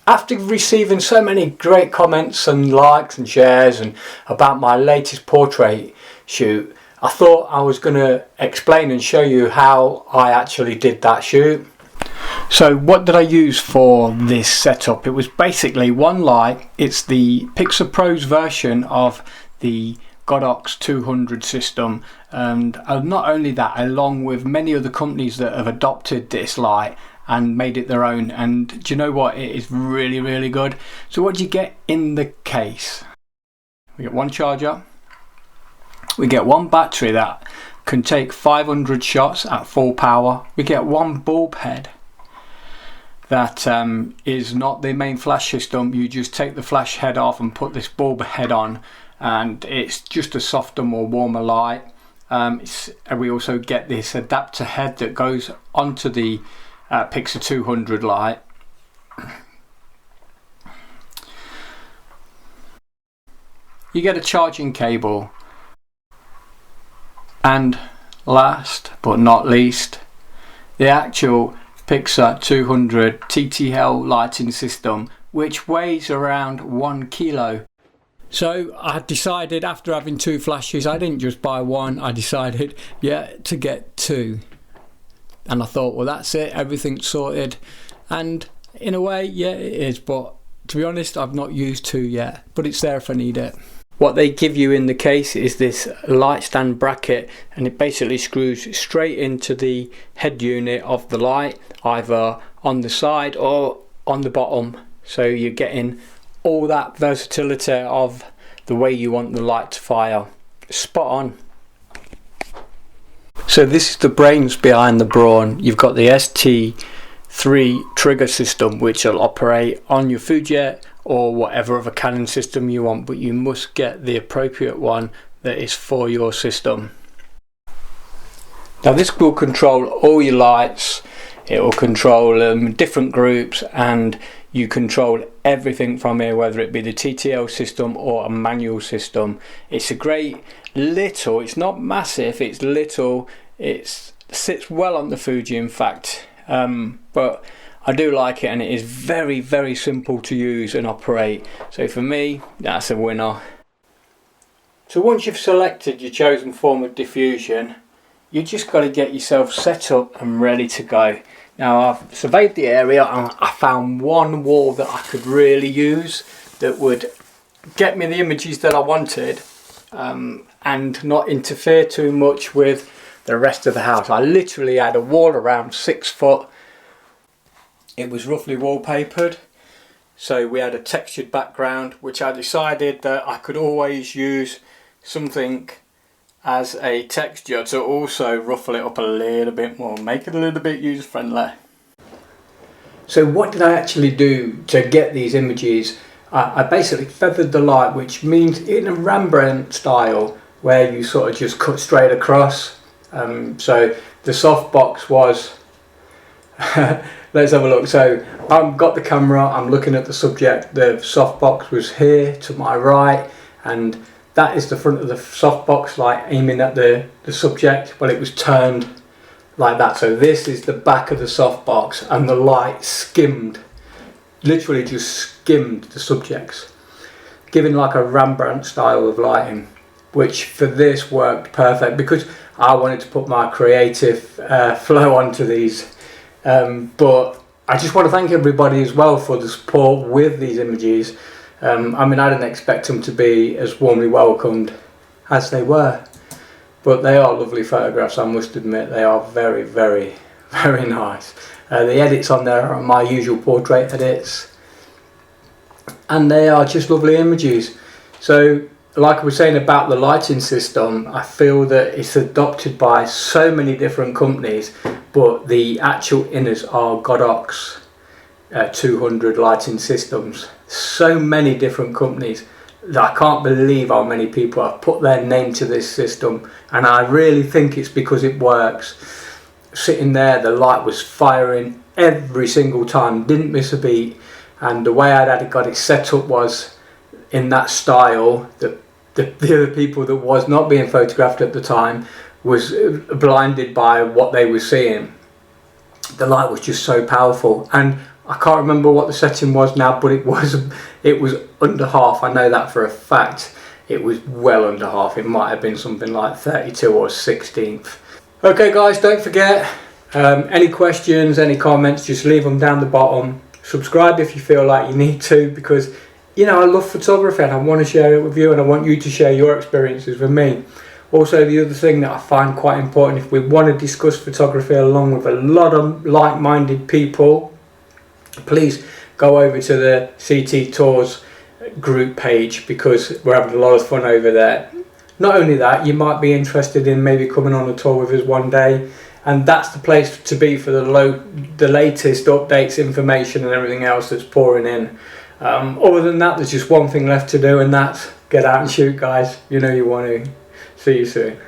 After receiving so many great comments and likes and shares and about my latest portrait shoot, I thought I was going to explain and show you how I actually did that shoot. So what did I use for this setup? It was basically one light. It's the Pixapro's version of the Godox 200 system, and not only that, along with many other companies that have adopted this light and made it their own. And do you know what? It is really, really good. So what do you get in the case? We get one charger. We get one battery that can take 500 shots at full power. We get one bulb head that is not the main flash system. You just take the flash head off and put this bulb head on, and it's just a softer, more warmer light. We also get this adapter head that goes onto the Pixa 200 light. You get a charging cable, and last but not least, the actual Pixa 200 TTL lighting system, which weighs around 1 kilo. So I decided, after having two flashes, I didn't just buy one, I decided to get two. And I thought, well, that's it, everything's sorted. And in a way, yeah, it is, but to be honest, I've not used two yet, but it's there if I need it. What they give you in the case is this light stand bracket, and it basically screws straight into the head unit of the light, either on the side or on the bottom. So you're getting all that versatility of the way you want the light to fire. Spot on. So this is the brains behind the Braun. You've got the ST3 trigger system, which will operate on your Fuji or whatever other Canon system you want, but you must get the appropriate one that is for your system. Now this will control all your lights, it will control different groups, and you control everything from here, whether it be the TTL system or a manual system. It's a great little, it's not massive, it's little, it sits well on the Fuji in fact, but I do like it, and it is very, very simple to use and operate. So for me, that's a winner. So once you've selected your chosen form of diffusion, you just got to get yourself set up and ready to go. Now I've surveyed the area and I found one wall that I could really use that would get me the images that I wanted, and not interfere too much with the rest of the house. I literally had a wall around 6 foot. It was roughly wallpapered, so we had a textured background, which I decided that I could always use something as a texture to also ruffle it up a little bit more, make it a little bit user friendly. So what did I actually do to get these images? I basically feathered the light, which means in a Rembrandt style, where you sort of just cut straight across. So the softbox was let's have a look. So I've got the camera, I'm looking at the subject, the softbox was here to my right, and that is the front of the softbox, like aiming at the subject. Well, it was turned like that, so this is the back of the softbox, and the light skimmed, literally just skimmed the subjects, giving like a Rembrandt style of lighting, which for this worked perfect because I wanted to put my creative flow onto these. But I just want to thank everybody as well for the support with these images. I mean, I didn't expect them to be as warmly welcomed as they were, but they are lovely photographs, I must admit. They are very, very, very nice. The edits on there are my usual portrait edits, and they are just lovely images. So like I was saying about the lighting system, I feel that it's adopted by so many different companies, but the actual inners are Godox 200 lighting systems. So many different companies that I can't believe how many people have put their name to this system, and I really think it's because it works. Sitting there, the light was firing every single time, didn't miss a beat, and the way I'd got it set up was in that style that the other people that was not being photographed at the time was blinded by what they were seeing. The light was just so powerful, and I can't remember what the setting was now, but it was under half. I know that for a fact. It was well under half. It might have been something like 32 or 16th. Okay guys, don't forget, any questions, any comments, just leave them down the bottom. Subscribe if you feel like you need to, because you know I love photography and I want to share it with you, and I want you to share your experiences with me. Also, the other thing that I find quite important, if we want to discuss photography along with a lot of like-minded people, please go over to the CT Tours group page, because we're having a lot of fun over there. Not only that, you might be interested in maybe coming on a tour with us one day, and that's the place to be for the latest updates, information and everything else that's pouring in. Other than that, there's just one thing left to do, and that's get out and shoot, guys. You know you want to. See you soon.